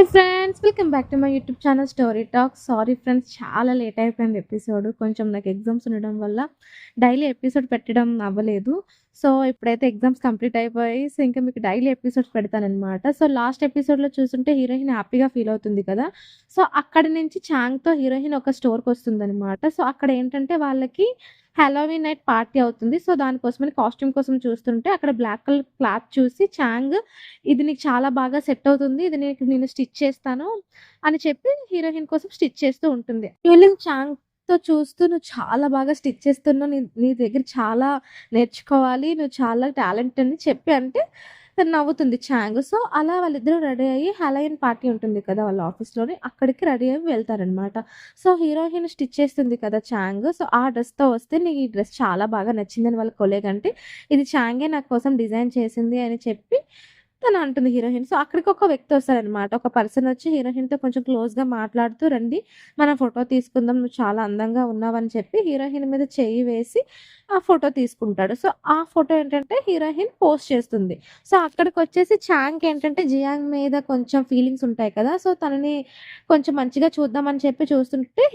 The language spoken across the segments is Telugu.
Hi friends, welcome back to my YouTube channel story talk. Sorry friends, చాలా లేట్ అయిపోయింది ఎపిసోడ్. కొంచెం నాకు ఎగ్జామ్స్ ఉండడం వల్ల డైలీ ఎపిసోడ్ పెట్టడం అవ్వలేదు. సో ఇప్పుడైతే ఎగ్జామ్స్ కంప్లీట్ అయిపోయి, సో ఇంకా మీకు డైలీ ఎపిసోడ్స్ పెడతానన్నమాట. సో లాస్ట్ ఎపిసోడ్లో చూస్తుంటే హీరోయిన్ హ్యాపీగా ఫీల్ అవుతుంది కదా. సో అక్కడి నుంచి చాంగ్తో హీరోయిన్ ఒక స్టోర్కి వస్తుంది అనమాట. సో అక్కడ ఏంటంటే వాళ్ళకి హలోవీన్ నైట్ పార్టీ అవుతుంది. సో దానికోసమని కాస్ట్యూమ్ కోసం చూస్తుంటే అక్కడ బ్లాక్ కలర్ క్లాత్ చూసి చాంగ్, ఇది నీకు చాలా బాగా సెట్ అవుతుంది, ఇది నేను స్టిచ్ చేస్తాను అని చెప్పి హీరోయిన్ కోసం స్టిచ్ చేస్తూ ఉంటుంది. ట్యూలింగ్ చాంగ్‌తో చూస్తూ, "నువ్వు చాలా బాగా స్టిచ్ చేస్తున్నావు. నీ నీ దగ్గర చాలా నేర్చుకోవాలి. నువ్వు చాలా టాలెంట్" అని చెప్పి అంటే తను నవ్వుతుంది చాంగ్. సో అలా వాళ్ళిద్దరూ రెడీ అయ్యి హాలోవీన్ పార్టీ ఉంటుంది కదా వాళ్ళ ఆఫీస్‌లోని, అక్కడికి రెడీ అయ్యి వెళ్తారనమాట. సో హీరోయిన్ స్టిచ్ చేస్తుంది కదా చాంగ్. సో ఆ డ్రెస్‌తో వస్తే, "నీకు ఈ డ్రెస్ చాలా బాగా నచ్చిందని" వాళ్ళ కొలీగ్ అంటే, "ఇది చాంగే నా కోసం డిజైన్ చేసింది" అని చెప్పి తను అంటుంది హీరోయిన్. సో అక్కడికి ఒక వ్యక్తి వస్తాడనమాట. ఒక పర్సన్ వచ్చి హీరోయిన్‌తో కొంచెం క్లోజ్‌గా మాట్లాడుతూ, "రండి మనం ఫోటో తీసుకుందాం, నువ్వు చాలా అందంగా ఉన్నావని" చెప్పి హీరోయిన్ మీద చెయ్యి వేసి ఆ ఫోటో తీసుకుంటాడు. సో ఆ ఫోటో ఏంటంటే హీరోయిన్ పోస్ట్ చేస్తుంది. సో అక్కడికొచ్చేసి చాంగ్‌కి ఏంటంటే జియాంగ్ మీద కొంచెం ఫీలింగ్స్ ఉంటాయి కదా. సో తనని కొంచెం మంచిగా చూద్దామని చెప్పి చూస్తుంటే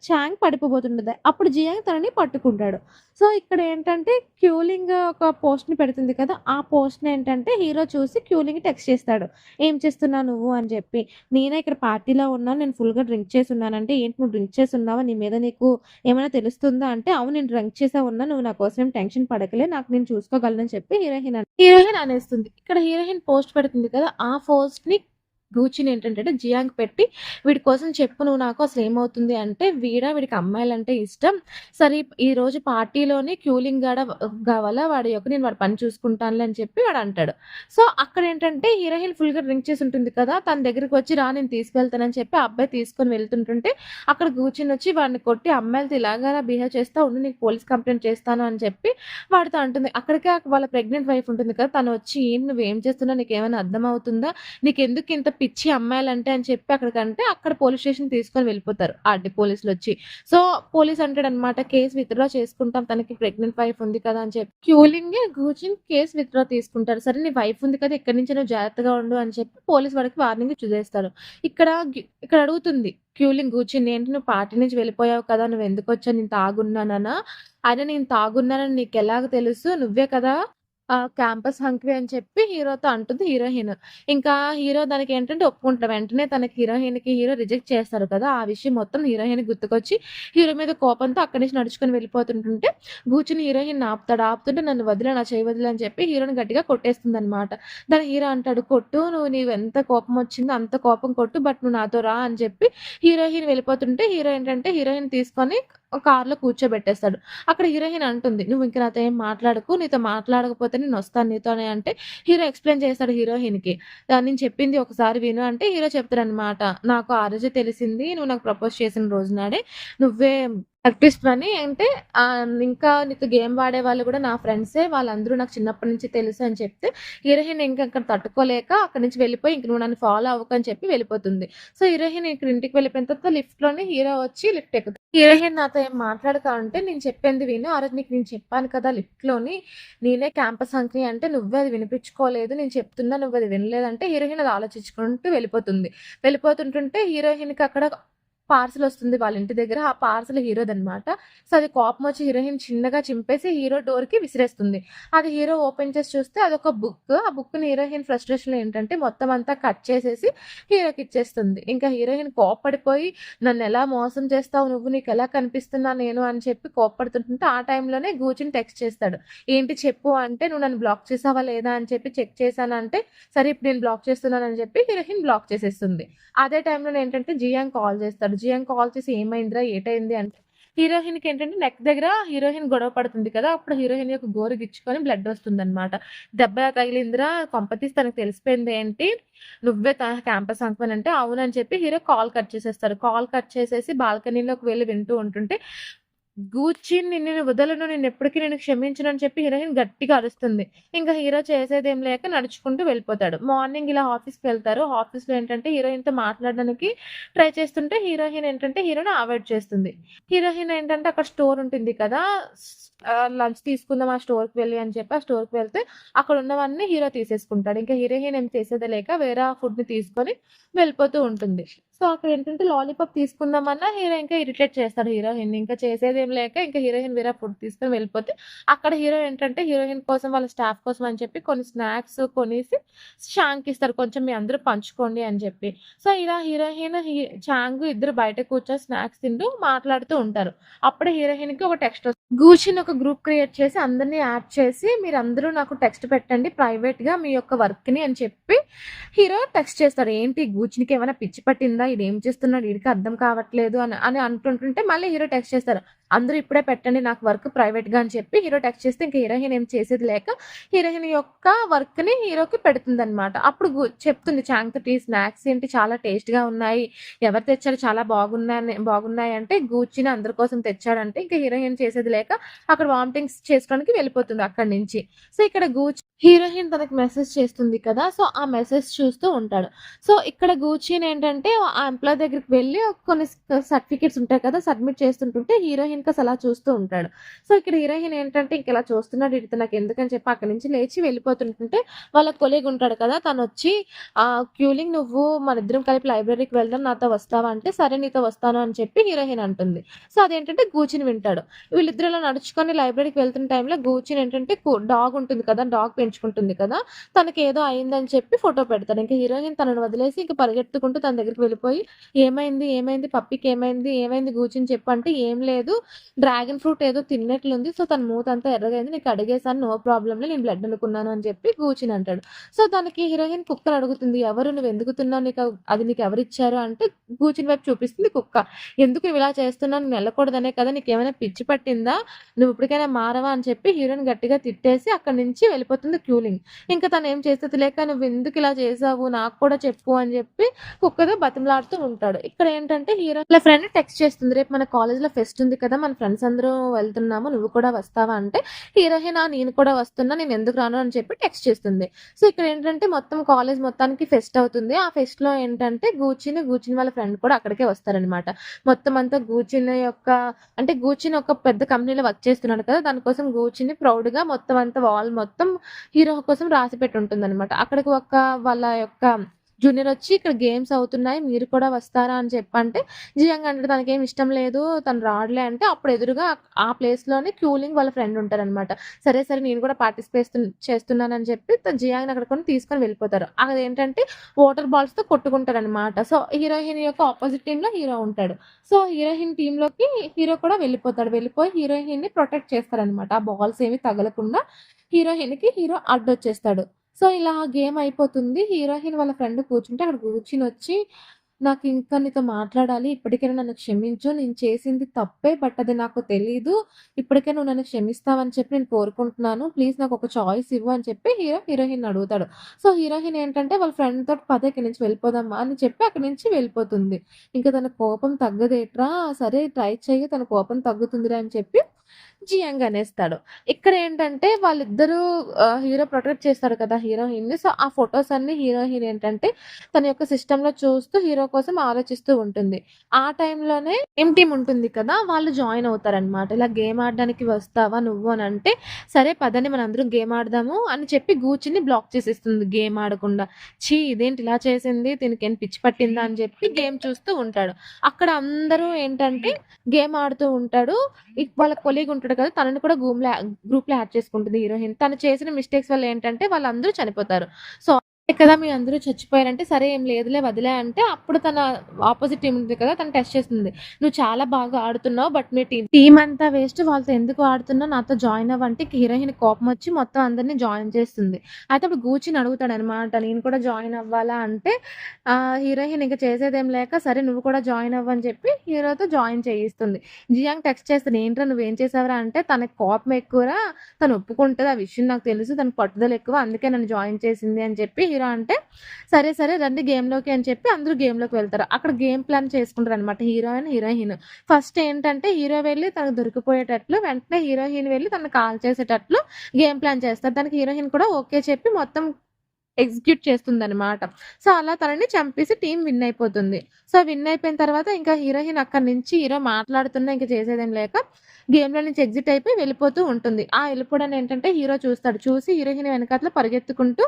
చాంగ్ పడిపోబోతుంటది. అప్పుడు జియాంగ్ తనని పట్టుకుంటాడు. సో ఇక్కడ ఏంటంటే క్యూలింగ్ ఒక పోస్ట్‌ని పెడుతుంది కదా. ఆ పోస్ట్‌ని ఏంటంటే హీరో చూసి క్యూలింగ్‌కి టెక్స్ట్ చేస్తాడు. "ఏం చేస్తున్నావు నువ్వు" అని చెప్పి. "నేనే ఇక్కడ పార్టీలో ఉన్నాను. నేను ఫుల్‌గా డ్రింక్ చేసున్నాను" అంటే, "ఏంటి నువ్వు డ్రింక్ చేసున్నావా? నీ మీద నీకు ఏమైనా తెలుస్తుందా?" అంటే, "అవును, నేను డ్రింక్ చేసే ఉన్నా. నువ్వు నా కోసం ఏం టెన్షన్ పడకులే. నాకు నేను చూసుకోగలనని" చెప్పి హీరోయిన్ అనేస్తుంది. ఇక్కడ హీరోయిన్ పోస్ట్ పెడుతుంది కదా. ఆ పోస్ట్‌ని గూచిని ఏంటంటే జియాంగ్ పెట్టి, "వీడి కోసం చెప్పు, నువ్వు నాకు అసలు ఏమవుతుంది" అంటే, వీడికి అమ్మాయిలంటే ఇష్టం. సరే ఈరోజు పార్టీలోనే క్యూలింగ్ కావాలా వాడి యొక్క, నేను వాడి పని చూసుకుంటానులే అని చెప్పి వాడు అంటాడు. సో అక్కడ ఏంటంటే హీరోయిన్ ఫుల్గా డ్రింక్ చేసి ఉంటుంది కదా. తన దగ్గరికి వచ్చి, "రా నేను తీసుకెళ్తానని" చెప్పి ఆ అబ్బాయి తీసుకొని వెళ్తుంటుంటే అక్కడ కూర్చుని వచ్చి వాడిని కొట్టి, "అమ్మాయిలతో ఇలాగా బిహేవ్ చేస్తా ఉండు, నీకు పోలీస్ కంప్లైంట్ చేస్తాను" అని చెప్పి వాడితో అంటుంది. అక్కడికే వాళ్ళ ప్రెగ్నెంట్ వైఫ్ ఉంటుంది కదా. తను వచ్చి, "ఏంటి నువ్వేం చేస్తున్నావు, నీకేమైనా అర్థం అవుతుందా, నీకెందుకు ఇంత పిచ్చి అమ్మాయిలంటే" అని చెప్పి అక్కడికంటే అక్కడ పోలీస్ స్టేషన్ తీసుకొని వెళ్ళిపోతారు పోలీసులొచ్చి. సో పోలీస్ అంటాడనమాట, "కేస్ విత్‌డ్రా చేసుకుంటాం, తనకి ప్రెగ్నెంట్ వైఫ్ ఉంది కదా" అని చెప్పి క్యూలింగే కూర్చొని కేస్ విత్‌డ్రా తీసుకుంటారు. "సరే నీ వైఫ్ ఉంది కదా, ఇక్కడి నుంచి నువ్వు జాగ్రత్తగా ఉండు" అని చెప్పి పోలీస్ వాడికి వార్నింగ్ చూసేస్తారు. ఇక్కడ అడుగుతుంది క్యూలింగ్ కూర్చొని, "ఏంటి నువ్వు పార్టీ నుంచి వెళ్ళిపోయావు కదా, నువ్వెందుకొచ్చావు, నేను తాగున్నానా?" "అయినా నేను తాగున్నానని నీకెలాగ తెలుసు, నువ్వే కదా క్యాంపస్ హంక్‌వి" అని చెప్పి హీరోతో అంటుంది హీరోయిన్. ఇంకా హీరో దానికేంటంటే ఒప్పుకుంటాడు. వెంటనే తనకి హీరో రిజెక్ట్ చేస్తారు కదా. ఆ విషయం మొత్తం హీరోయిన్‌కి గుర్తుకొచ్చి హీరో మీద కోపంతో అక్కడి నుంచి నడుచుకొని వెళ్ళిపోతుంటుంటే కూర్చొని హీరోయిన్ ఆపుతాడు. ఆపుతుంటే, "నన్ను వదిలే, నా చెయ్యి వదిలే" అని చెప్పి హీరోని గట్టిగా కొట్టేస్తుందనమాట. దానికి హీరో అంటాడు, "కొట్టు, నీవెంత కోపం వచ్చిందో అంత కోపం కొట్టు, బట్ నువ్వు నాతో రా" అని చెప్పి హీరోయిన్ వెళ్ళిపోతుంటే హీరో ఏంటంటే హీరోయిన్ తీసుకొని కార్‌లో కూర్చోబెట్టేస్తాడు. అక్కడ హీరోయిన్ అంటుంది, "నువ్వు ఇంక నాతో ఏం మాట్లాడకు, నీతో మాట్లాడకపోతే నేనొస్తాను నీతోనే" అంటే హీరో ఎక్స్‌ప్లెయిన్ చేస్తాడు హీరోయిన్‌కి. "నేను చెప్పింది ఒకసారి విను" అంటే హీరో చెప్తాడనమాట, "నాకు ఆ రోజే తెలిసింది, నువ్వు నాకు ప్రపోజ్ చేసిన రోజు నాడే నువ్వే కల్పిస్తవని" అంటే, "ఇంకా నీతో గేమ్ వాడేవాళ్ళు కూడా నా ఫ్రెండ్సే, వాళ్ళందరూ నాకు చిన్నప్పటి నుంచి తెలుసు" అని చెప్తే హీరోయిన్ ఇంక అక్కడ తట్టుకోలేక అక్కడి నుంచి వెళ్ళిపోయి, "ఇంక నువ్వు నన్ను ఫాలో అవ్వకు" అని చెప్పి వెళ్ళిపోతుంది. సో హీరోయిన్ ఇక్కడ ఇంటికి వెళ్ళిపోయిన తర్వాత లిఫ్ట్‌లోనే హీరో వచ్చి లిఫ్ట్ ఎక్కుతాడు. హీరోయిన్, "నాతో ఏం మాట్లాడకు" అంటే, "నేను చెప్పింది విను. ఆ రోజు నీకు నేను చెప్పాను కదా లిఫ్ట్‌లోని, నేనే క్యాంపస్ హంక్‌ని అంటే నువ్వే అది వినిపించుకోలేదు. నేను చెప్తున్నా నువ్వది వినలేదంటే" హీరోయిన్ అది ఆలోచించుకుంటూ వెళ్ళిపోతుంది. వెళ్ళిపోతుంటుంటే హీరోయిన్‌కి అక్కడ పార్సెల్ వస్తుంది వాళ్ళ ఇంటి దగ్గర. ఆ పార్సెల్ హీరోదనమాట. సో అది కోపమొచ్చి హీరోయిన్ చిన్నగా చింపేసి హీరో డోర్‌కి విసిరేస్తుంది. అది హీరో ఓపెన్ చేసి చూస్తే అదొక బుక్. ఆ బుక్‌ని హీరోయిన్ ఫ్రస్ట్రేషన్‌లో ఏంటంటే మొత్తం అంతా కట్ చేసేసి హీరోకిచ్చేస్తుంది. ఇంకా హీరోయిన్ కోప్పడిపోయి, "నన్నెలా మోసం చేస్తావు నువ్వు, నీకెలా కనిపిస్తున్నా నేను" అని చెప్పి కోప్పడుతుంటుంటే ఆ టైంలోనే గూచిని టెక్స్ట్ చేస్తాడు. "ఏంటి చెప్పు" అంటే, "నువ్వు నన్ను బ్లాక్ చేసావా లేదా అని చెప్పి చెక్ చేశాను" అంటే, "సరే ఇప్పుడు నేను బ్లాక్ చేస్తున్నానని" చెప్పి హీరోయిన్ బ్లాక్ చేసేస్తుంది. అదే టైంలోనే ఏంటంటే జియాంగ్ కాల్ చేస్తాడు. జియాంగ్ కాల్ చేసి, "ఏమైందిరా, ఏటయింది" అంటే హీరోయిన్‌కి ఏంటంటే నెక్ దగ్గర హీరోయిన్ గొడవ పడుతుంది కదా. అప్పుడు హీరోయిన్ యొక్క గోరు గిచ్చుకొని బ్లడ్ వస్తుందనమాట. "దెబ్బ తగిలిందిరా, కొంపతీసి తనకు తెలిసిపోయిందేంటి, నువ్వే క్యాంపస్ హంక్‌మని" అంటే, "అవును" అని చెప్పి హీరో కాల్ కట్ చేసేస్తాడు. కాల్ కట్ చేసేసి బాల్కనీలోకి వెళ్లి వింటూ ఉంటుంటే గూర్చి నిన్ను వదలను, నేనెప్పటికి నిన్ను క్షమించను అని చెప్పి హీరోయిన్ గట్టిగా అరుస్తుంది. ఇంకా హీరో చేసేదేం లేక నడుచుకుంటూ వెళ్ళిపోతాడు. మార్నింగ్ ఇలా ఆఫీస్‌కి వెళ్తారు. ఆఫీస్‌లో ఏంటంటే హీరోయిన్‌తో మాట్లాడడానికి ట్రై చేస్తుంటే హీరోయిన్ ఏంటంటే హీరోని అవాయిడ్ చేస్తుంది. హీరోయిన్ ఏంటంటే అక్కడ స్టోర్ ఉంటుంది కదా! లంచ్ తీసుకుందాం ఆ స్టోర్‌కి వెళ్లి అని చెప్పి ఆ స్టోర్‌కి వెళ్తే అక్కడ ఉన్నవన్నీ హీరో తీసేసుకుంటాడు. ఇంకా హీరోయిన్ ఏం చేసేది లేక వేరే ఫుడ్‌ని తీసుకొని వెళ్ళిపోతూ ఉంటుంది. సో, అక్కడేంటంటే లాలీపాప్ తీసుకుందామన్నా హీరో ఇంకా ఇరిటేట్ చేస్తాడు హీరోయిన్‌ని. ఇంకా చేసేదేం లేక ఇంకా హీరోయిన్ వేరే ఫుడ్ తీసుకొని వెళ్ళిపోతే, అక్కడ హీరో ఏంటంటే హీరోయిన్ కోసం వాళ్ళ స్టాఫ్ కోసం అని చెప్పి కొన్ని స్నాక్స్ కొనేసి చాంగ్‌కిస్తారు. కొంచెం మీ అందరూ పంచుకోండి అని చెప్పి. సో, ఇలా హీరోయిన్, చాంగ్ ఇద్దరు బయట కూర్చొని స్నాక్స్ తింటూ మాట్లాడుతూ ఉంటారు. అప్పుడే హీరోయిన్‌కి ఒక టెక్స్ట్ గూచిని ఒక గ్రూప్ క్రియేట్ చేసి అందరిని యాడ్ చేసి మీరందరూ నాకు టెక్స్ట్ పెట్టండి ప్రైవేట్‌గా మీ యొక్క వర్క్‌ని అని చెప్పి హీరో టెక్స్ట్ చేస్తాడు. ఏంటి గూచినికి ఏమైనా పిచ్చి పట్టిందా? ఈడేం చేస్తున్నాడు? ఈడికి అర్థం కావట్లేదు అని అని అంటుంటుంటే మళ్ళీ హీరో టెక్స్ట్ చేస్తారు. అందరూ ఇప్పుడే పెట్టండి నాకు వర్క్ ప్రైవేట్‌గా అని చెప్పి హీరో టెక్స్ట్ చేస్తే ఇంక హీరోయిన్ ఏం చేసేది లేక హీరోయిన్ యొక్క వర్క్‌ని హీరోకి పెడుతుందనమాట. అప్పుడు చెప్తుంది చాంగ్‌తో టీ స్నాక్స్ ఏంటి చాలా టేస్ట్‌గా ఉన్నాయి. ఎవరు తెచ్చారు? చాలా బాగున్నాయంటే గూచిని అందరి కోసం తెచ్చాడంటే ఇంక హీరోయిన్ చేసేది లేక అక్కడ వామిటింగ్స్ చేసుకోవడానికి వెళ్ళిపోతుంది అక్కడి నుంచి. సో, ఇక్కడ హీరోయిన్ తనకి మెసేజ్ చేస్తుంది కదా! సో, ఆ మెసేజ్ చూస్తూ ఉంటాడు. సో, ఇక్కడ గూచినేంటంటే ఆ ఎంప్లాయీ దగ్గరికి వెళ్లి కొన్ని సర్టిఫికేట్స్ ఉంటాయి కదా! సబ్మిట్ చేస్తుంటుంటే హీరోయిన్‌కి అలా చూస్తూ ఉంటాడు. సో, ఇక్కడ హీరోయిన్ ఏంటంటే ఇంకిలా చూస్తున్నాడు ఈడితో నాకెందుకని చెప్పి అక్కడి నుంచి లేచి వెళ్ళిపోతుంటుంటే వాళ్ళ కొలీగ్ ఉంటాడు కదా! తనొచ్చి క్యూలింగ్ నువ్వు మనిద్దరం కలిపి లైబ్రరీకి వెళ్దాం నాతో వస్తావా? అంటే సరే నీతో వస్తాను అని చెప్పి హీరోయిన్ అంటుంది. సో, అదేంటంటే గూచిని వింటాడు. వీళ్ళిద్దరూ ఇలా నడుచుకొని లైబ్రరీకి వెళ్తున్న టైంలో గూచిని ఏంటంటే డాగ్ ఉంటుంది కదా! డాగ్ పెంచుకుంటుంది కదా! తనకేదో అయిందని చెప్పి ఫోటో పెడతాడు. ఇంక హీరోయిన్ తనని వదిలేసి ఇంక పరిగెత్తుకుంటూ తన దగ్గరికి వెళ్ళిపోయి, "ఏమైంది? ఏమైంది? పప్పీకి ఏమైంది? ఏమైంది గూచిని చెప్పు" అంటే, "ఏం లేదు. డ్రాగన్ ఫ్రూట్ ఏదో తిన్నట్లుంది. సో, తన మూతంతా ఎర్రగయింది. నీకు అడిగేసాను. నో ప్రాబ్లమ్‌లే. నేను బ్లడ్ అనుకున్నాను" అని చెప్పి గూచిని అంటాడు. సో, తనకి హీరోయిన్ కుక్కని అడుగుతుంది. "ఎవరు? నువ్వెందుకు తిన్నావు? అది నీకెవరిచ్చారు?" అంటే గూచిని వైపు చూపిస్తుంది కుక్క. "ఎందుకు నువ్విలా చేస్తున్నావు? నేను ఎళ్ళకూడదనే కదా! నీకేమైనా పిచ్చి పట్టిందా? నువ్వు ఇప్పటికైనా మారవా?" అని చెప్పి హీరోయిన్ గట్టిగా తిట్టేసి అక్కడి నుంచి వెళ్ళిపోతుంది క్యూలింగ్. ఇంకా తనేం చేసేది లేక "నువ్వెందుకిలా చేసావు? నాకు కూడా చెప్పు" అని చెప్పి కుక్కతో బతిమలాడుతూ ఉంటాడు. ఇక్కడేంటంటే హీరో వాళ్ళ ఫ్రెండ్ టెక్స్ట్ చేస్తుంది. "రేపు మన కాలేజ్‌లో ఫెస్ట్ ఉంది కదా! మన ఫ్రెండ్స్ అందరూ వెళ్తున్నాము. నువ్వు కూడా వస్తావా?" అంటే హీరోయిన్ నేను కూడా వస్తున్నా. నేనెందుకు రాను అని చెప్పి టెక్స్ట్ చేస్తుంది. సో, ఇక్కడేంటంటే మొత్తం కాలేజ్ మొత్తానికి ఫెస్ట్ అవుతుంది. ఆ ఫెస్ట్‌లో ఏంటంటే గూచిని వాళ్ళ ఫ్రెండ్ కూడా అక్కడికే వస్తారనమాట. మొత్తం అంతా గూచిని ఒక పెద్ద కంపెనీలో వర్క్ చేస్తున్నాడు కదా! దానికోసం గూచిని ప్రౌడ్‌గా మొత్తం అంతా వాల్ మొత్తం హీరో కోసం రాసిపెట్టి ఉంటుందనమాట. అక్కడికి వాళ్ళ యొక్క జూనియర్ వచ్చి ఇక్కడ గేమ్స్ అవుతున్నాయి. మీరు కూడా వస్తారా? అని చెప్పంటే జియాంగ్ అంటాడు తనకేమి ఇష్టం లేదు. తను రాడులే అంటే అప్పుడు ఎదురుగా ఆ ప్లేస్‌లోనే క్యూలింగ్ వాళ్ళ ఫ్రెండ్ ఉంటారనమాట. సరే నేను కూడా చేస్తున్నానని చెప్పి జియాంగ్‌ని అక్కడ తీసుకొని వెళ్ళిపోతారు. అదేంటంటే వాటర్ బాల్స్‌తో కొట్టుకుంటారనమాట. సో, హీరోయిన్ యొక్క అపోజిట్ టీమ్‌లో హీరో ఉంటాడు. సో, హీరోయిన్ టీమ్‌లోకి హీరో కూడా వెళ్ళిపోతాడు. వెళ్ళిపోయి హీరోయిన్‌ని ప్రొటెక్ట్ చేస్తారనమాట. ఆ బాల్స్ ఏమి తగలకుండా హీరోయిన్‌కి హీరో అడ్డొచ్చేస్తాడు. సో, ఇలా గేమ్ అయిపోతుంది. హీరోయిన్ వాళ్ళ ఫ్రెండ్ కూర్చుంటే అక్కడ గూర్చినొచ్చి, "నాకింకా నీతో మాట్లాడాలి. ఇప్పటికైనా నన్ను క్షమించు. నేను చేసింది తప్పే. బట్ అది నాకు తెలీదు. ఇప్పటికైనా నువ్వు నన్ను క్షమిస్తావని చెప్పి నేను కోరుకుంటున్నాను. ప్లీజ్ నాకొక చాయిస్ ఇవ్వు" అని చెప్పి హీరోయిన్‌ని అడుగుతాడు. సో, హీరోయిన్ ఏంటంటే వాళ్ళ ఫ్రెండ్ తోటి "పద ఇక్కడి నుంచి వెళ్ళిపోదామా" అని చెప్పి అక్కడి నుంచి వెళ్ళిపోతుంది. ఇంక తన కోపం తగ్గదేట్రా! సరే ట్రై చెయ్యి. తన కోపం తగ్గుతుందిరా అని చెప్పి జియాంగ్ అనేస్తాడు. ఇక్కడేంటంటే వాళ్ళిద్దరూ హీరో ప్రొటెక్ట్ చేస్తాడు కదా హీరోయిన్‌ని. సో, ఆ ఫోటోస్ అన్నీ హీరోయిన్ ఏంటంటే తన యొక్క సిస్టమ్‌లో చూస్తూ హీరో కోసం ఆలోచిస్తూ ఉంటుంది. ఆ టైంలోనే టీమ్ ఉంటుంది కదా! వాళ్ళు జాయిన్ అవుతారనమాట. ఇలా గేమ్ ఆడడానికి వస్తావా నువ్వు అనంటే, సరే పదండి మనందరం గేమ్ ఆడదాము అని చెప్పి గూచిని బ్లాక్ చేసేస్తుంది గేమ్ ఆడకుండా. ఛీ! ఇదేంటి ఇలా చేసింది దీనికేం పిచ్చి పట్టిందా అని చెప్పి గేమ్ చూస్తూ ఉంటాడు. అక్కడ అందరూ ఏంటంటే గేమ్ ఆడుతూ ఉంటాడు. వాళ్ళ కొలీగ్ ఉంటాడు కదా! తనని కూడా గ్రూప్‌లో యాడ్ చేసుకుంటుంది హీరోయిన్. తను చేసిన మిస్టేక్స్ వల్ల ఏంటంటే వాళ్ళందరూ చనిపోతారు. సో, "అంతే కదా! మీ అందరూ చచ్చిపోయారంటే" సరే ఏం లేదులే వదిలేయి అంటే అప్పుడు తన అపోజిట్ టీమ్ ఉంది కదా! తను టెస్ట్ చేస్తుంది. "నువ్వు చాలా బాగా ఆడుతున్నావు. బట్ మీ టీమ్ అంతా వేస్ట్. వాళ్ళతో ఎందుకు ఆడుతున్నావు? నాతో జాయిన్ అవ్వు" అంటే హీరోయిన్ కోపం వచ్చి మొత్తం అందరిని జాయిన్ చేస్తుంది. అయితే అప్పుడు గూచిని అడుగుతాడనమాట. "నేను కూడా జాయిన్ అవ్వాలా?" అంటే హీరోయిన్ ఇంక చేసేదేం లేక సరే నువ్వు కూడా జాయిన్ అవ్వు అని చెప్పి హీరోతో జాయిన్ చేయిస్తుంది. జియాంగ్ టెక్స్ట్ చేస్తాడు. "ఏంట్రా నువ్వేం చేసావురా?" అంటే తనకి కోపం ఎక్కువరా. తను ఒప్పుకుంటది. ఆ విషయం నాకు తెలుసు. తనకి పట్టుదల ఎక్కువ. అందుకే నన్ను జాయిన్ చేసింది అని చెప్పి హీరో హీరో అంటే, సరే సరే రండి గేమ్‌లోకి అని చెప్పి అందరూ గేమ్‌లోకి వెళ్తారు. అక్కడ గేమ్ ప్లాన్ చేసుకుంటారనమాట హీరోయిన్, హీరోయిన్. ఫస్ట్ ఏంటంటే హీరో వెళ్లి తనకు దొరికిపోయేటట్లు, వెంటనే హీరోయిన్ వెళ్లి తనని కాల్ చేసేటట్లు గేమ్ ప్లాన్ చేస్తారు. దానికి హీరోయిన్ కూడా ఓకే చెప్పి మొత్తం ఎగ్జిక్యూట్ చేస్తుందనమాట. సో, అలా తనని చంపేసి టీమ్ విన్ అయిపోతుంది. సో, విన్ అయిపోయిన తర్వాత ఇంకా హీరోయిన్ అక్కడి నుంచి హీరో మాట్లాడుతున్నా ఇంక చేసేదేం లేక గేమ్‌లో నుంచి ఎగ్జిట్ అయిపోయి వెళ్ళిపోతూ ఉంటుంది. ఆ వెళ్ళిపోవడాన్ని ఏంటంటే హీరో చూస్తాడు. చూసి హీరోయిన్ వెనకాతల పరిగెత్తుకుంటూ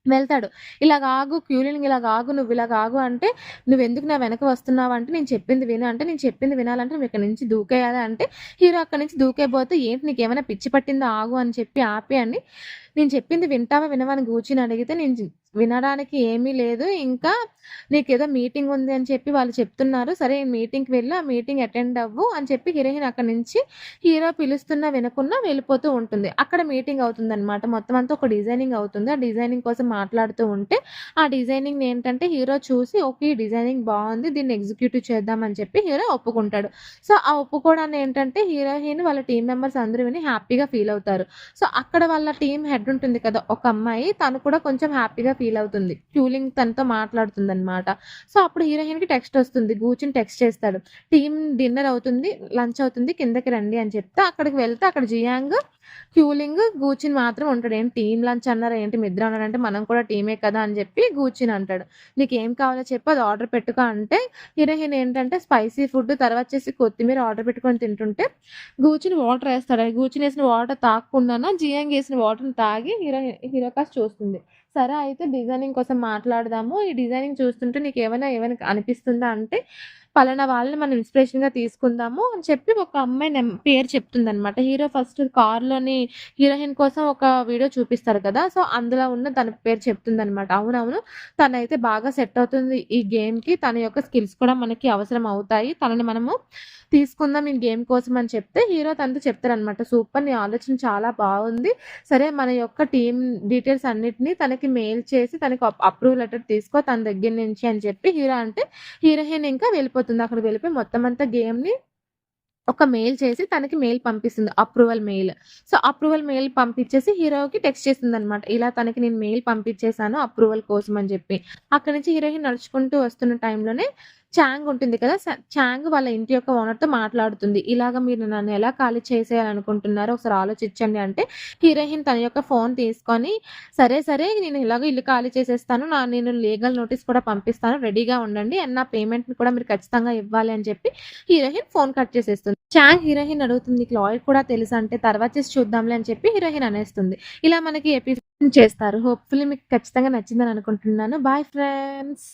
వెళ్తాడు. "ఇలాగాగు క్యూలింగ్ ఇలాగాగు, నువ్విలాగాగు" అంటే, "నువ్వెందుకు నా వెనక వస్తున్నావంటే, నేను చెప్పింది విను" అంటే, "నేను చెప్పింది వినాలంటే నువ్విక్కడి నుంచి దూకేయాలి" అంటే, హీరో అక్కడి నుంచి దూకేయబోతే, "ఏంటి నీకేమైనా పిచ్చి పట్టిందా ఆగు" అని చెప్పి ఆపి అని, "నేను చెప్పింది వింటావా వినవా" అని గూర్చిని అడిగితే, వినడానికి ఏమీ లేదు. ఇంకా నీకేదో మీటింగ్ ఉంది అని చెప్పి వాళ్ళు చెప్తున్నారు. సరే మీటింగ్‌కి వెళ్ళు. ఆ మీటింగ్ అటెండ్ అవ్వు అని చెప్పి హీరోయిన్ అక్కడి నుంచి హీరో పిలుస్తున్నా వినకున్నా వెళ్ళిపోతూ ఉంటుంది. అక్కడ మీటింగ్ అవుతుందనమాట. మొత్తం అంతా ఒక డిజైనింగ్ అవుతుంది. ఆ డిజైనింగ్ కోసం మాట్లాడుతూ ఉంటే, ఆ డిజైనింగ్‌ని ఏంటంటే హీరో చూసి ఓకే. ఈ డిజైనింగ్ బావుంది. దీన్ని ఎగ్జిక్యూటివ్ చేద్దాం అని చెప్పి హీరో ఒప్పుకుంటాడు. సో, ఆ ఒప్పుకోవడాన్ని ఏంటంటే హీరోయిన్ వాళ్ళ టీమ్ మెంబర్స్ అందరూ విని హ్యాపీగా ఫీల్ అవుతారు. సో, అక్కడ వాళ్ళ టీమ్ హెడ్ ఉంటుంది కదా! ఒక అమ్మాయి తను కూడా కొంచెం హ్యాపీగా ఫీల్ అవుతుంది. క్యూలింగ్ తనతో మాట్లాడుతుందనమాట. సో, అప్పుడు హీరోయిన్‌కి టెక్స్ట్ వస్తుంది. కూర్చొని టెక్స్ట్ చేస్తాడు. టీమ్ డిన్నర్ అవుతుంది, లంచ్ అవుతుంది కిందకి రండి అని చెప్తే అక్కడికి వెళ్తే అక్కడ జియాంగ్, క్యూలింగ్, గూచిన్ మాత్రం ఉంటాడు. "ఏంటి టీమ్ లంచ్ అన్నారా ఏంటి మీ ఇద్దరు అన్నారంటే" "మనం కూడా టీమే కదా" అని చెప్పి గూచిన్ అంటాడు. "నీకేం కావాలో చెప్పు అది ఆర్డర్ పెట్టుకో" అంటే హీరోయిన్ ఏంటంటే స్పైసీ ఫుడ్ తర్వాత వచ్చేసి కొత్తిమీర ఆర్డర్ పెట్టుకొని తింటుంటే గూచిన్ వాటర్ ఏస్తాడు. గూచిన్ ఏసిన వాటర్ తాగకుండానే జియాంగ్ ఏసిన వాటర్‌ని తాగి హీరో కాస్త చూస్తుంది. సరే అయితే డిజైనింగ్ కోసం మాట్లాడదాము. ఈ డిజైనింగ్ చూస్తుంటే నీకేమైనా అనిపిస్తుందా అంటే, పలానా వాళ్ళని మనం ఇన్స్‌పిరేషన్‌గా తీసుకుందాము అని చెప్పి ఒక అమ్మాయి పేరు చెప్తుందనమాట. హీరో ఫస్ట్ కార్‌లోని హీరోయిన్ కోసం ఒక వీడియో చూపిస్తారు కదా! సో, అందులో ఉన్న తన పేరు చెప్తుందనమాట. అవునవును. తనైతే బాగా సెట్ అవుతుంది ఈ గేమ్‌కి. తన యొక్క స్కిల్స్ కూడా మనకి అవసరం అవుతాయి. తనని మనము తీసుకుందాం ఈ గేమ్ కోసం అని చెప్తే హీరో తనతో చెప్తారనమాట. సూపర్ నీ ఆలోచన చాలా బావుంది. సరే మన యొక్క టీమ్ డీటెయిల్స్ అన్నిటిని తనకి మెయిల్ చేసి తనకి అప్రూవల్ లెటర్ తీసుకో తన దగ్గర నుంచి అని చెప్పి హీరో అంటే, హీరోయిన్ ఇంకా వెళ్ళిపోతుంది. అక్కడికి వెళ్ళిపోయి మొత్తం అంతా గేమ్‌ని ఒక మెయిల్ చేసి తనకి మెయిల్ పంపిస్తుంది. Approval mail. So, approval mail పంపించేసి హీరోకి టెక్స్ట్ చేసిందనమాట. ఇలా తనకి నేను మెయిల్ పంపించేసాను అప్రూవల్ కోసం అని చెప్పి. అక్కడి నుంచి హీరోయిన్ నడుచుకుంటూ వస్తున్న టైంలోనే చాంగ్ ఉంటుంది కదా! చాంగ్ వాళ్ళ ఇంటి యొక్క ఓనర్‌తో మాట్లాడుతుంది. ఇలాగ మీరు నన్ను ఎలా ఖాళీ చేసేయాలనుకుంటున్నారో ఒకసారి ఆలోచించండి అంటే, హీరోయిన్ తన యొక్క ఫోన్ తీసుకొని, సరే సరే నేను ఎలాగో ఇల్లు ఖాళీ చేసేస్తాను. నేను లీగల్ నోటీస్ కూడా పంపిస్తాను. రెడీగా ఉండండి. అండ్ నా పేమెంట్‌ని కూడా మీరు ఖచ్చితంగా ఇవ్వాలి అని చెప్పి హీరోయిన్ ఫోన్ కట్ చేసేస్తుంది. చాంగ్ హీరోయిన్ అడుగుతుంది. "నీకు లాయర్ కూడా తెలుసా?" అంటే, "తర్వాత చేసి చూద్దాంలే" అని చెప్పి హీరోయిన్ అనేస్తుంది. ఇలా మనకి ఎపిసోడ్ చేస్తారు. హోప్‌ఫుల్లీ మీకు ఖచ్చితంగా నచ్చిందని అనుకుంటున్నాను. Bye friends.